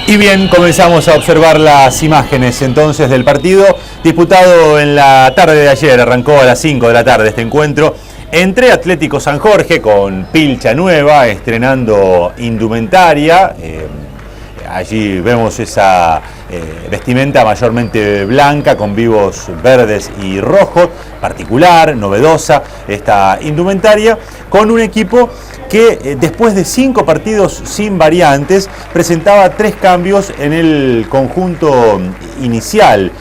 Y bien, comenzamos a observar las imágenes entonces del partido disputado en la tarde de ayer. Arrancó a las 5 de la tarde este encuentro entre Atlético San Jorge con pilcha nueva, estrenando indumentaria. Allí vemos esa vestimenta mayormente blanca con vivos verdes y rojos, particular, novedosa esta indumentaria, con un equipo que después de 5 partidos sin variantes presentaba 3 cambios en el conjunto inicial.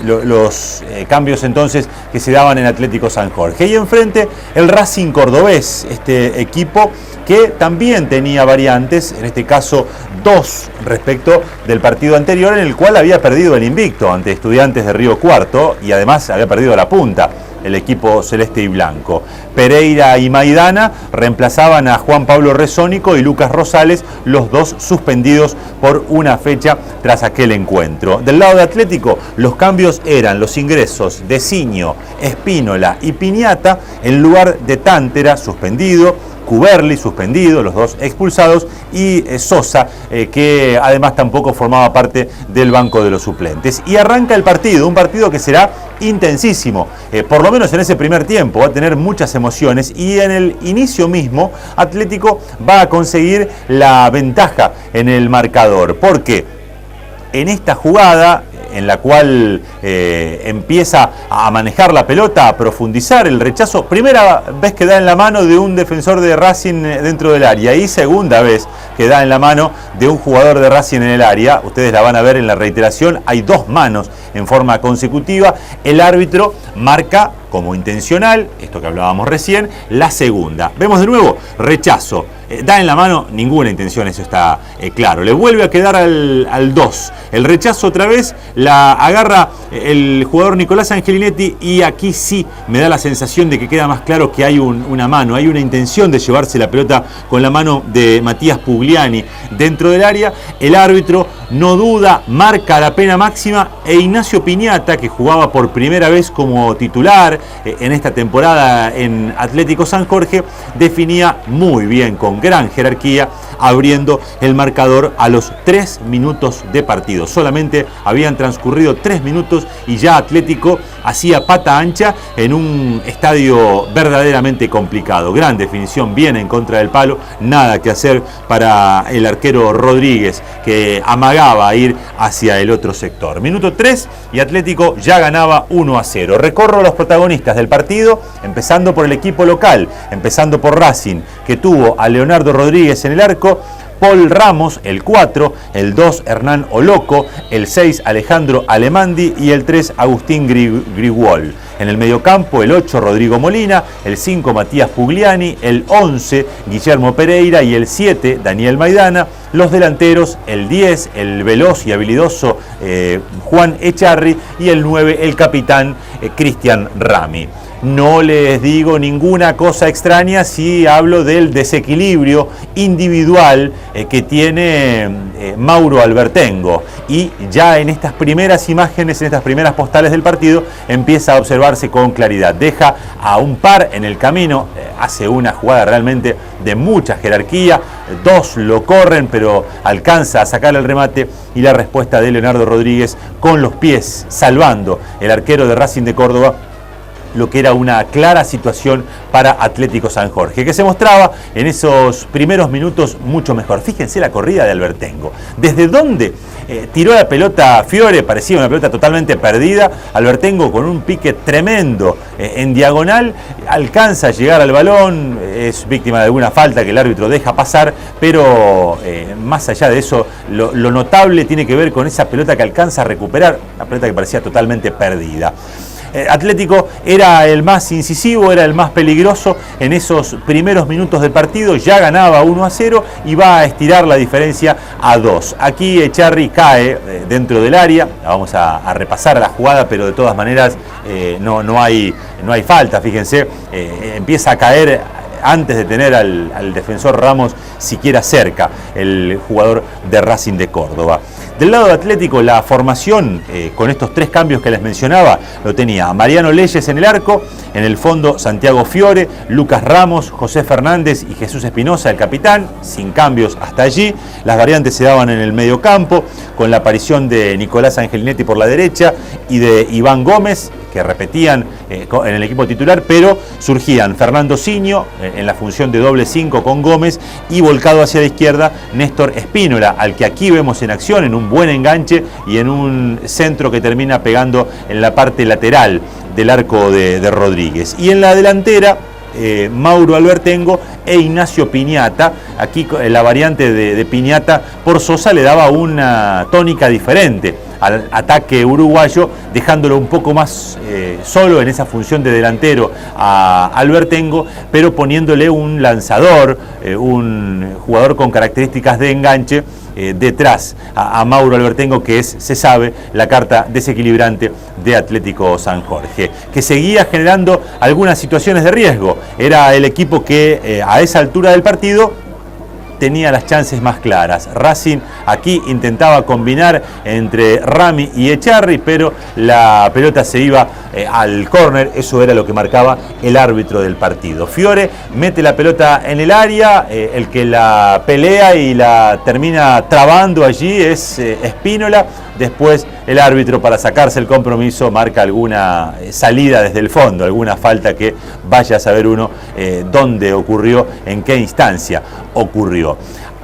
Los cambios entonces que se daban en Atlético San Jorge. Y enfrente el Racing Cordobés, este equipo que también tenía variantes, en este caso 2 respecto del partido anterior, en el cual había perdido el invicto ante Estudiantes de Río Cuarto y además había perdido la punta el equipo celeste y blanco. Pereira y Maidana reemplazaban a Juan Pablo Rezónico y Lucas Rosales, los dos suspendidos por una fecha tras aquel encuentro. Del lado de Atlético, los cambios eran los ingresos de Siño, Espínola y Piñata en lugar de Tántera, suspendido, Cuberli, suspendido, los dos expulsados, y Sosa, que además tampoco formaba parte del banco de los suplentes. Y arranca el partido, un partido que será intensísimo, por lo menos en ese primer tiempo, va a tener muchas emociones, y en el inicio mismo Atlético va a conseguir la ventaja en el marcador, porque en esta jugada en la cual empieza a manejar la pelota, a profundizar el rechazo, primera vez que da en la mano de un defensor de Racing dentro del área, y segunda vez que da en la mano de un jugador de Racing en el área. Ustedes la van a ver en la reiteración, hay 2 manos en forma consecutiva. El árbitro marca como intencional, esto que hablábamos recién, la segunda. Vemos de nuevo, rechazo. Da en la mano, ninguna intención, eso está claro. Le vuelve a quedar al 2. El rechazo otra vez, la agarra el jugador Nicolás Angelinetti, y aquí sí me da la sensación de que queda más claro que hay una mano, hay una intención de llevarse la pelota con la mano de Matías Pugliani dentro del área. El árbitro no duda, marca la pena máxima, e Ignacio Piñata, que jugaba por primera vez como titular en esta temporada en Atlético San Jorge, definía muy bien, con gran jerarquía, abriendo el marcador a los 3 minutos de partido. Solamente habían transcurrido 3 minutos y ya Atlético hacía pata ancha en un estadio verdaderamente complicado. Gran definición, bien en contra del palo, nada que hacer para el arquero Rodríguez, que amagaba a ir hacia el otro sector. Minuto 3 y Atlético ya ganaba 1-0. Recorro los protagonistas del partido, empezando por el equipo local, empezando por Racing, que tuvo a Leonardo Rodríguez en el arco, Paul Ramos, el 4, el 2, Hernán Oloco, el 6, Alejandro Alemandi, y el 3, Agustín Griguol. En el mediocampo, el 8, Rodrigo Molina, el 5, Matías Pugliani, el 11, Guillermo Pereira, y el 7, Daniel Maidana. Los delanteros, el 10, el veloz y habilidoso Juan Echarri, y el 9, el capitán Cristian Rami. No les digo ninguna cosa extraña si hablo del desequilibrio individual que tiene Mauro Albertengo. Y ya en estas primeras imágenes, en estas primeras postales del partido, empieza a observarse con claridad. Deja a un par en el camino, hace una jugada realmente de mucha jerarquía. 2 lo corren, pero alcanza a sacar el remate, y la respuesta de Leonardo Rodríguez con los pies, salvando el arquero de Racing de Córdoba, lo que era una clara situación para Atlético San Jorge, que se mostraba en esos primeros minutos mucho mejor. Fíjense la corrida de Albertengo. Desde donde tiró la pelota Fiore, parecía una pelota totalmente perdida. Albertengo, con un pique tremendo en diagonal, alcanza a llegar al balón, es víctima de alguna falta que el árbitro deja pasar, pero más allá de eso, lo notable tiene que ver con esa pelota que alcanza a recuperar, una pelota que parecía totalmente perdida. Atlético era el más incisivo, era el más peligroso en esos primeros minutos del partido, ya ganaba 1-0 y va a estirar la diferencia a 2. Aquí Echarri cae dentro del área, vamos a repasar la jugada, pero de todas maneras no hay falta, fíjense, empieza a caer antes de tener al defensor Ramos siquiera cerca, el jugador de Racing de Córdoba. Del lado de Atlético, la formación, con estos 3 cambios que les mencionaba, lo tenía Mariano Leyes en el arco, en el fondo Santiago Fiore, Lucas Ramos, José Fernández y Jesús Espinosa, el capitán, sin cambios hasta allí. Las variantes se daban en el medio campo, con la aparición de Nicolás Angelinetti por la derecha y de Iván Gómez, que repetían en el equipo titular, pero surgían Fernando Siño en la función de doble 5 con Gómez, y volcado hacia la izquierda Néstor Espínola, al que aquí vemos en acción en un buen enganche y en un centro que termina pegando en la parte lateral del arco de Rodríguez. Y en la delantera, Mauro Albertengo e Ignacio Piñata. Aquí la variante de Piñata por Sosa le daba una tónica diferente al ataque uruguayo, dejándolo un poco más solo en esa función de delantero a Albertengo, pero poniéndole un lanzador, un jugador con características de enganche detrás a Mauro Albertengo, que es, se sabe, la carta desequilibrante de Atlético San Jorge, que seguía generando algunas situaciones de riesgo. Era el equipo que a esa altura del partido tenía las chances más claras. Racing aquí intentaba combinar entre Rami y Echarri, pero la pelota se iba al córner. Eso era lo que marcaba el árbitro del partido. Fiore mete la pelota en el área, el que la pelea y la termina trabando allí es Espínola. Después el árbitro, para sacarse el compromiso, marca alguna salida desde el fondo, alguna falta que vaya a saber uno dónde ocurrió, en qué instancia ocurrió.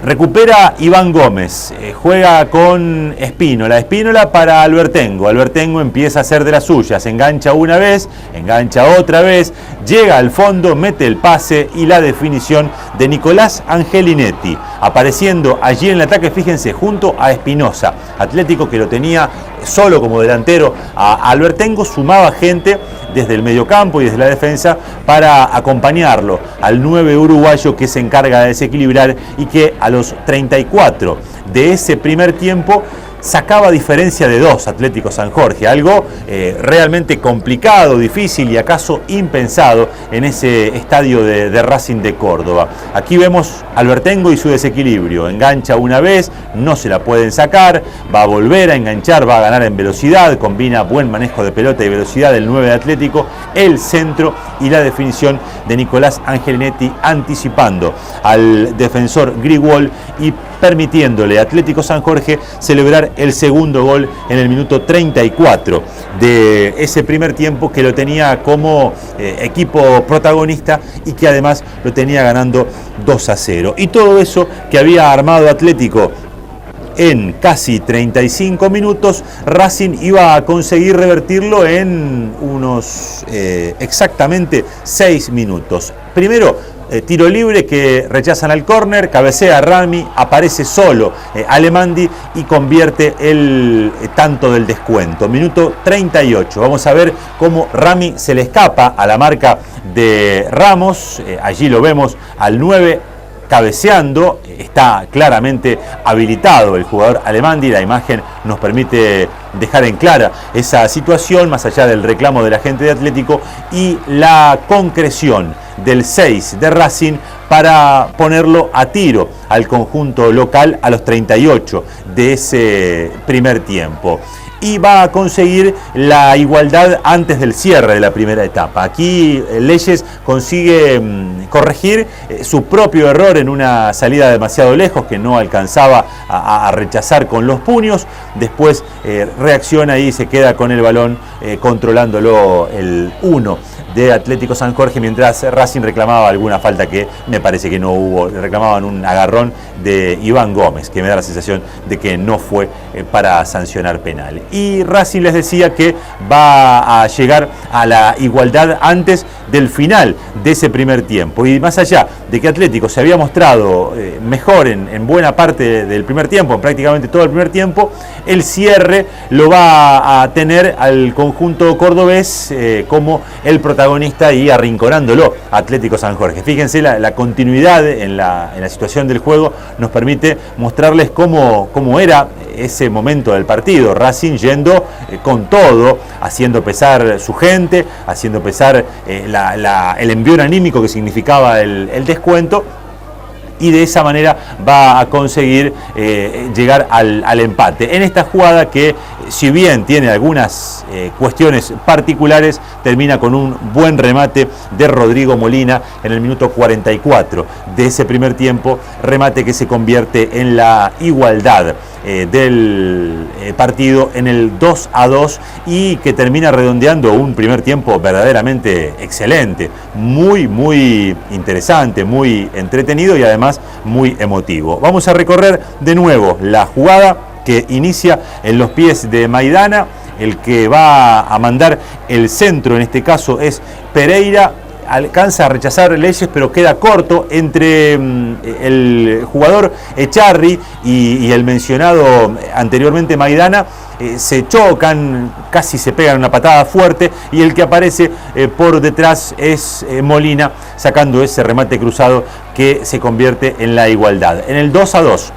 Recupera Iván Gómez, juega con Espínola para Albertengo. Albertengo empieza a hacer de las suyas, engancha una vez, engancha otra vez, llega al fondo, mete el pase y la definición de Nicolás Angelinetti, apareciendo allí en el ataque, fíjense, junto a Espinosa. Atlético, que lo tenía solo como delantero a Albertengo, sumaba gente desde el mediocampo y desde la defensa para acompañarlo al 9 uruguayo, que se encarga de desequilibrar y que a los 34 de ese primer tiempo sacaba diferencia de 2 Atlético San Jorge, algo realmente complicado, difícil y acaso impensado en ese estadio de Racing de Córdoba. Aquí vemos Albertengo y su desequilibrio, engancha una vez, no se la pueden sacar, va a volver a enganchar, va a ganar en velocidad, combina buen manejo de pelota y velocidad del 9 de Atlético, el centro y la definición de Nicolás Angelinetti, anticipando al defensor Grigol y permitiéndole a Atlético San Jorge celebrar el segundo gol en el minuto 34 de ese primer tiempo, que lo tenía como equipo protagonista y que además lo tenía ganando 2-0. Y todo eso que había armado Atlético en casi 35 minutos, Racing iba a conseguir revertirlo en unos exactamente 6 minutos. Primero, tiro libre que rechazan al córner, cabecea Rami, aparece solo Alemandi y convierte el tanto del descuento. Minuto 38. Vamos a ver cómo Rami se le escapa a la marca de Ramos. Allí lo vemos al 9 cabeceando. Está claramente habilitado el jugador Alemandi. La imagen nos permite dejar en clara esa situación, más allá del reclamo de la gente de Atlético y la concreción del 6 de Racing para ponerlo a tiro al conjunto local a los 38 de ese primer tiempo. Y va a conseguir la igualdad antes del cierre de la primera etapa. Aquí Leyes consigue corregir su propio error en una salida demasiado lejos que no alcanzaba a rechazar con los puños. Después reacciona y se queda con el balón controlándolo el 1 de Atlético San Jorge, mientras Racing reclamaba alguna falta que me parece que no hubo. Reclamaban un agarrón de Iván Gómez, que me da la sensación de que no fue para sancionar penal. Y Racing, les decía, que va a llegar a la igualdad antes del final de ese primer tiempo. Y más allá de que Atlético se había mostrado mejor en buena parte del primer tiempo, en prácticamente todo el primer tiempo, el cierre lo va a tener al conjunto cordobés como el protagonista y arrinconándolo Atlético San Jorge. Fíjense la continuidad en la situación del juego nos permite mostrarles cómo era ese momento del partido. Racing yendo con todo, haciendo pesar su gente, haciendo pesar el envión anímico que significaba el descuento, y de esa manera va a conseguir llegar al empate. En esta jugada que, si bien tiene algunas cuestiones particulares, termina con un buen remate de Rodrigo Molina en el minuto 44 de ese primer tiempo, remate que se convierte en la igualdad del partido, en el 2-2, y que termina redondeando un primer tiempo verdaderamente excelente, muy interesante, muy entretenido y además muy emotivo. Vamos a recorrer de nuevo la jugada que inicia en los pies de Maidana. El que va a mandar el centro en este caso es Pereira. Alcanza a rechazar Leyes, pero queda corto entre el jugador Echarri y el mencionado anteriormente Maidana. Se chocan, casi se pegan una patada fuerte, y el que aparece por detrás es Molina, sacando ese remate cruzado que se convierte en la igualdad. En el 2-2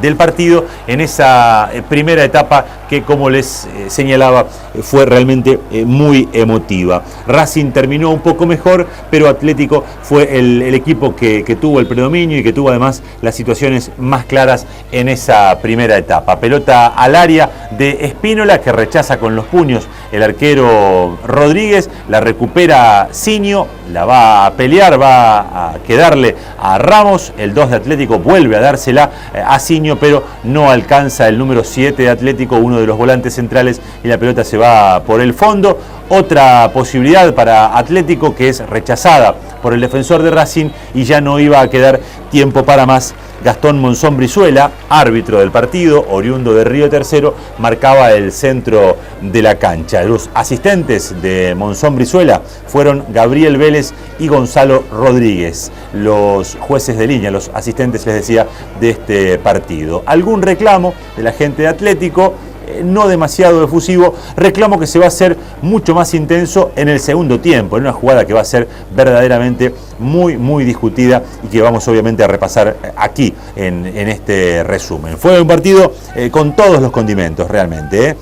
del partido, en esa primera etapa que, como les señalaba, fue realmente muy emotiva. Racing terminó un poco mejor, pero Atlético fue el equipo que tuvo el predominio y que tuvo además las situaciones más claras en esa primera etapa. Pelota al área de Espínola, que rechaza con los puños el arquero Rodríguez, la recupera Sinio, la va a pelear, va a quedarle a Ramos, el 2 de Atlético vuelve a dársela a Sinio, pero no alcanza el número 7 de Atlético, uno de los volantes centrales, y la pelota se va por el fondo. Otra posibilidad para Atlético que es rechazada por el defensor de Racing, y ya no iba a quedar tiempo para más. Gastón Monzón Brizuela, árbitro del partido, oriundo de Río Tercero, marcaba el centro de la cancha. Los asistentes de Monzón Brizuela fueron Gabriel Vélez y Gonzalo Rodríguez, los jueces de línea, los asistentes, les decía, de este partido. Algún reclamo de la gente de Atlético, no demasiado efusivo, reclamo que se va a hacer mucho más intenso en el segundo tiempo, en una jugada que va a ser verdaderamente muy discutida y que vamos obviamente a repasar aquí en este resumen. Fue un partido con todos los condimentos realmente,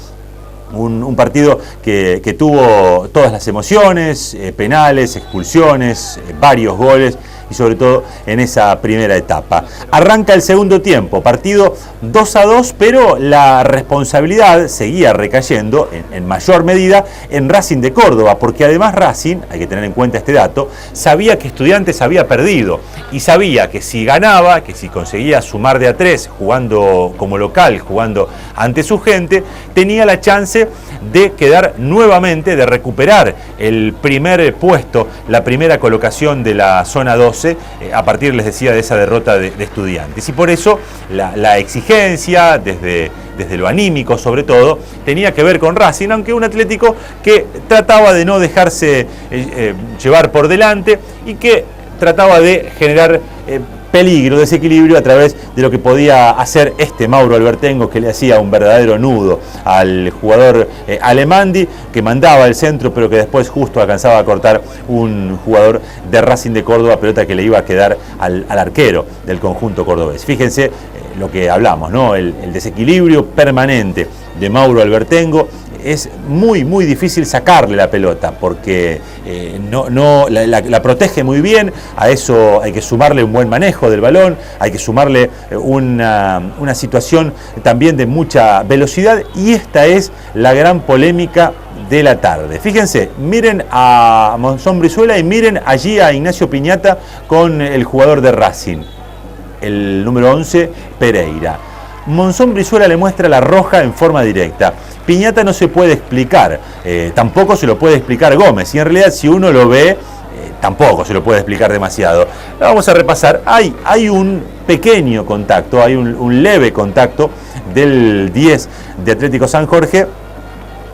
Un partido que tuvo todas las emociones, penales, expulsiones, varios goles, y sobre todo en esa primera etapa. Arranca el segundo tiempo, partido 2-2, pero la responsabilidad seguía recayendo en mayor medida en Racing de Córdoba, porque además Racing, hay que tener en cuenta este dato, sabía que Estudiantes había perdido, y sabía que si ganaba, que si conseguía sumar de a 3 jugando como local, jugando ante su gente, tenía la chance de quedar nuevamente, de recuperar el primer puesto, la primera colocación de la zona 12, a partir, les decía, de esa derrota de Estudiantes. Y por eso la exigencia, desde lo anímico sobre todo, tenía que ver con Racing, aunque un Atlético que trataba de no dejarse llevar por delante y que trataba de generar peligro, desequilibrio a través de lo que podía hacer este Mauro Albertengo, que le hacía un verdadero nudo al jugador Alemandi, que mandaba el centro, pero que después justo alcanzaba a cortar un jugador de Racing de Córdoba, pelota que le iba a quedar al arquero del conjunto cordobés. Fíjense lo que hablamos, ¿no? El desequilibrio permanente de Mauro Albertengo. Es muy difícil sacarle la pelota, porque la protege muy bien. A eso hay que sumarle un buen manejo del balón, hay que sumarle una situación también de mucha velocidad, y esta es la gran polémica de la tarde. Fíjense, miren a Monzón Brizuela y miren allí a Ignacio Piñata con el jugador de Racing, el número 11, Pereira. Monzón Brizuela le muestra la roja en forma directa. Piñata no se puede explicar, tampoco se lo puede explicar Gómez, y en realidad si uno lo ve, tampoco se lo puede explicar demasiado. Lo vamos a repasar. Hay un pequeño contacto, hay un leve contacto del 10 de Atlético San Jorge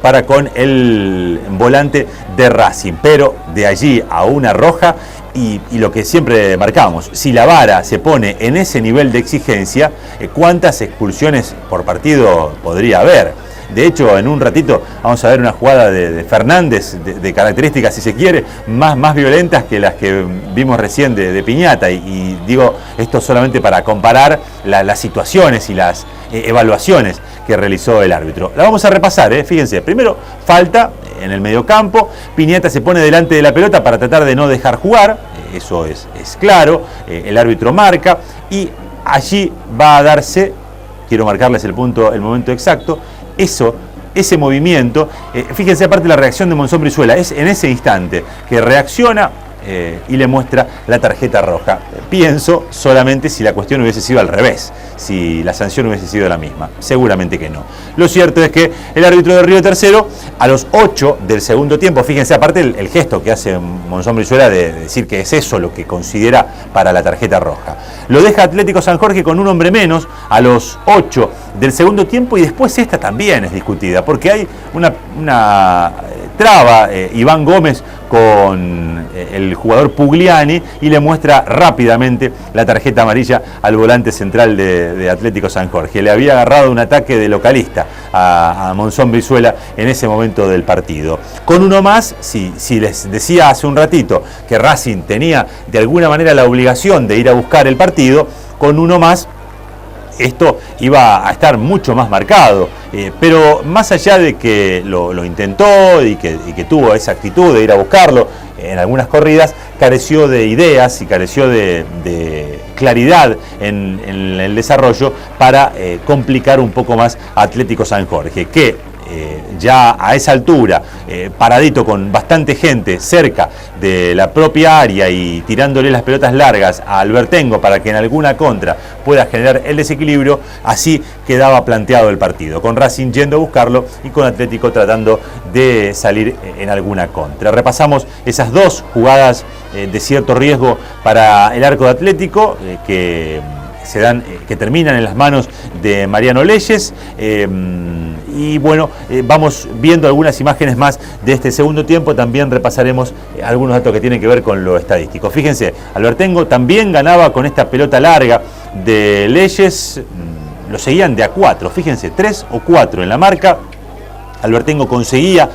para con el volante de Racing, pero de allí a una roja, y lo que siempre marcamos, si la vara se pone en ese nivel de exigencia, ¿cuántas expulsiones por partido podría haber? De hecho, en un ratito vamos a ver una jugada de Fernández de características, si se quiere, más violentas que las que vimos recién de Piñata. Y digo esto solamente para comparar las situaciones y las evaluaciones que realizó el árbitro. La vamos a repasar, fíjense. Primero, falta en el mediocampo. Piñata se pone delante de la pelota para tratar de no dejar jugar. Eso es claro. El árbitro marca y allí va a darse, quiero marcarles el momento exacto, ese movimiento. Fíjense aparte la reacción de Monzón Brizuela, es en ese instante que reacciona y le muestra la tarjeta roja. Pienso solamente si la cuestión hubiese sido al revés, si la sanción hubiese sido la misma. Seguramente que no. Lo cierto es que el árbitro de Río Tercero, a los 8 del segundo tiempo, fíjense aparte el gesto que hace Monzón Brizuela de decir que es eso lo que considera para la tarjeta roja. Lo deja Atlético San Jorge con un hombre menos a los 8 del segundo tiempo, y después esta también es discutida, porque hay una traba Iván Gómez con el jugador Pugliani y le muestra rápidamente la tarjeta amarilla al volante central de Atlético San Jorge. Le había agarrado un ataque de localista a Monzón Brizuela en ese momento del partido. Con uno más, si les decía hace un ratito que Racing tenía de alguna manera la obligación de ir a buscar el partido, con uno más esto iba a estar mucho más marcado, pero más allá de que lo intentó y que tuvo esa actitud de ir a buscarlo en algunas corridas, careció de ideas y careció de claridad en el desarrollo para complicar un poco más a Atlético San Jorge, que ya a esa altura, paradito con bastante gente cerca de la propia área y tirándole las pelotas largas a Albertengo para que en alguna contra pueda generar el desequilibrio, así quedaba planteado el partido, con Racing yendo a buscarlo y con Atlético tratando de salir en alguna contra. Repasamos esas dos jugadas de cierto riesgo para el arco de Atlético que terminan en las manos de Mariano Leyes. Y bueno, vamos viendo algunas imágenes más de este segundo tiempo. También repasaremos algunos datos que tienen que ver con lo estadístico. Fíjense, Albertengo también ganaba con esta pelota larga de Leyes. Lo seguían de a 4, fíjense, 3 o 4 en la marca. Albertengo conseguía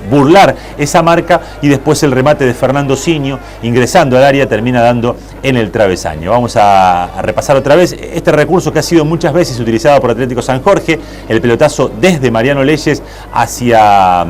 burlar esa marca y después el remate de Fernando Siño ingresando al área termina dando en el travesaño. Vamos a repasar otra vez este recurso que ha sido muchas veces utilizado por Atlético San Jorge, el pelotazo desde Mariano Leyes hacia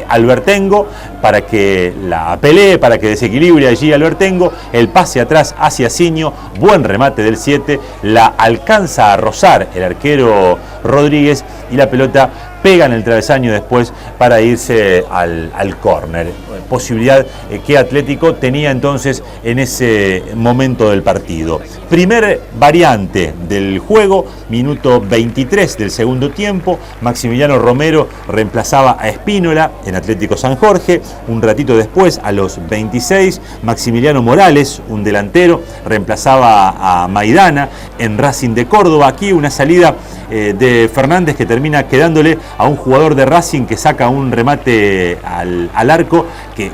Albertengo para que la pelee, para que desequilibre allí Albertengo, el pase atrás hacia Siño, buen remate del 7, la alcanza a rozar el arquero Rodríguez y la pelota pega en el travesaño después para irse al córner. Posibilidad que Atlético tenía entonces en ese momento del partido. Primer variante del juego, minuto 23 del segundo tiempo. Maximiliano Romero reemplazaba a Espínola en Atlético San Jorge. Un ratito después, a los 26, Maximiliano Morales, un delantero, reemplazaba a Maidana en Racing de Córdoba. Aquí una salida de Fernández que termina quedándole a un jugador de Racing que saca un remate al arco que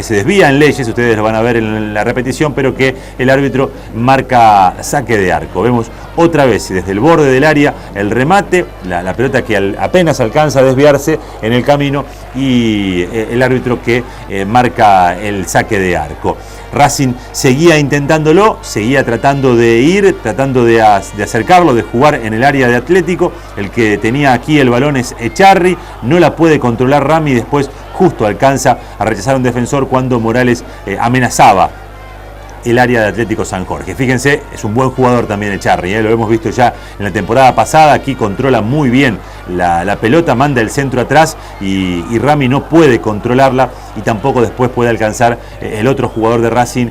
se desvía en Leyes, ustedes lo van a ver en la repetición, pero que el árbitro marca saque de arco. Vemos otra vez desde el borde del área el remate, la pelota que apenas alcanza a desviarse en el camino y el árbitro que marca el saque de arco. Racing seguía intentándolo, seguía tratando de acercarlo, de jugar en el área de Atlético. El que tenía aquí el balón es Echarri, no la puede controlar Rami y después justo alcanza a rechazar a un defensor cuando Morales amenazaba el área de Atlético San Jorge. Fíjense, es un buen jugador también Echarri, lo hemos visto ya en la temporada pasada. Aquí controla muy bien la pelota, manda el centro atrás y Rami no puede controlarla y tampoco después puede alcanzar el otro jugador de Racing.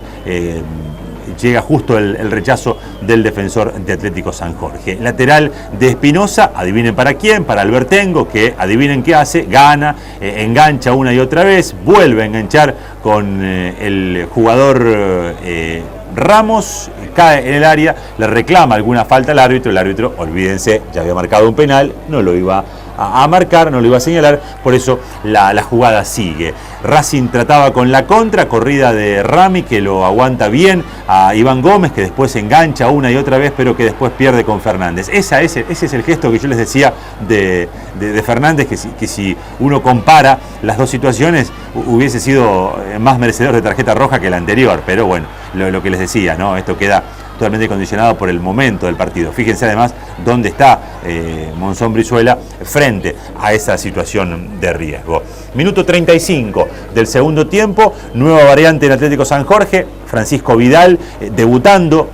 Llega justo el rechazo del defensor de Atlético San Jorge. Lateral de Espinosa, adivinen para quién, para Albertengo, que adivinen qué hace, gana, engancha una y otra vez, vuelve a enganchar con el jugador Ramos, cae en el área, le reclama alguna falta al árbitro, el árbitro, olvídense, ya había marcado un penal, no lo iba a marcar, no lo iba a señalar, por eso la jugada sigue. Racing trataba con la corrida de Rami, que lo aguanta bien a Iván Gómez, que después engancha una y otra vez, pero que después pierde con Fernández. Ese es el gesto que yo les decía de Fernández, que si uno compara las dos situaciones, hubiese sido más merecedor de tarjeta roja que la anterior, pero bueno, lo que les decía, ¿no? Esto queda totalmente condicionado por el momento del partido. Fíjense además dónde está Monzón Brizuela frente a esa situación de riesgo. Minuto 35 del segundo tiempo, nueva variante en Atlético San Jorge, Francisco Vidal debutando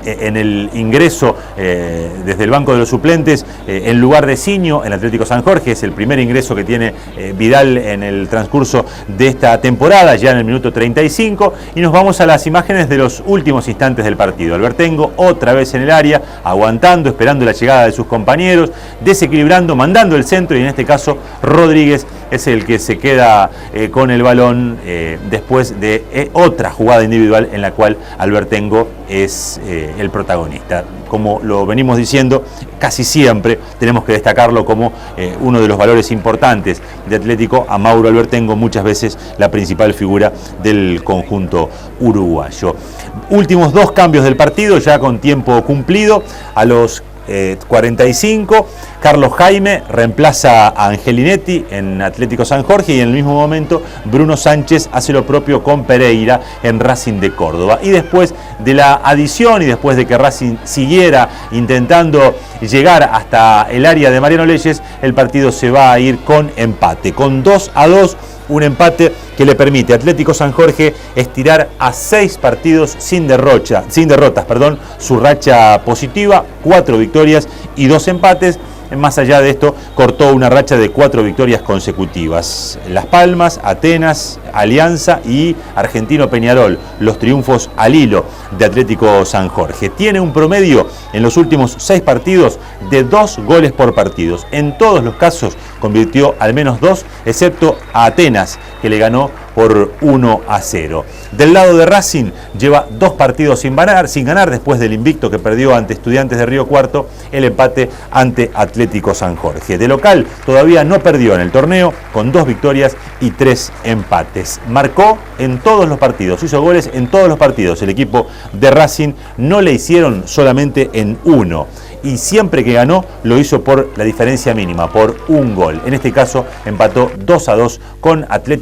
en el ingreso desde el banco de los suplentes en lugar de Siño en Atlético San Jorge. Es el primer ingreso que tiene Vidal en el transcurso de esta temporada, ya en el minuto 35, y nos vamos a las imágenes de los últimos instantes del partido. Albertengo otra vez en el área, aguantando, esperando la llegada de sus compañeros, desequilibrando, mandando el centro, y en este caso Rodríguez es el que se queda con el balón después de otra jugada individual en la cual Albertengo es el protagonista. Como lo venimos diciendo, casi siempre tenemos que destacarlo como uno de los valores importantes de Atlético, a Mauro Albertengo, muchas veces la principal figura del conjunto uruguayo. Últimos dos cambios del partido, ya con tiempo cumplido, a los 45, Carlos Jaime reemplaza a Angelinetti en Atlético San Jorge, y en el mismo momento Bruno Sánchez hace lo propio con Pereira en Racing de Córdoba. Y después de la adición y después de que Racing siguiera intentando llegar hasta el área de Mariano Leyes, el partido se va a ir con empate, con 2-2, un empate que le permite a Atlético San Jorge estirar a 6 partidos sin derrotas, su racha positiva, 4 victorias y 2 empates. Más allá de esto, cortó una racha de 4 victorias consecutivas. Las Palmas, Atenas, Alianza y Argentino Peñarol, los triunfos al hilo de Atlético San Jorge. Tiene un promedio en los últimos 6 partidos de 2 goles por partido. En todos los casos convirtió al menos 2, excepto a Atenas, que le ganó por 1-0. Del lado de Racing, lleva 2 partidos sin ganar después del invicto que perdió ante Estudiantes de Río Cuarto, el empate ante Atlético San Jorge. De local, todavía no perdió en el torneo, con 2 victorias y 3 empates. Marcó en todos los partidos, hizo goles en todos los partidos. El equipo de Racing no le hicieron solamente en uno, y siempre que ganó lo hizo por la diferencia mínima, por un gol. En este caso empató 2-2 con Atlético.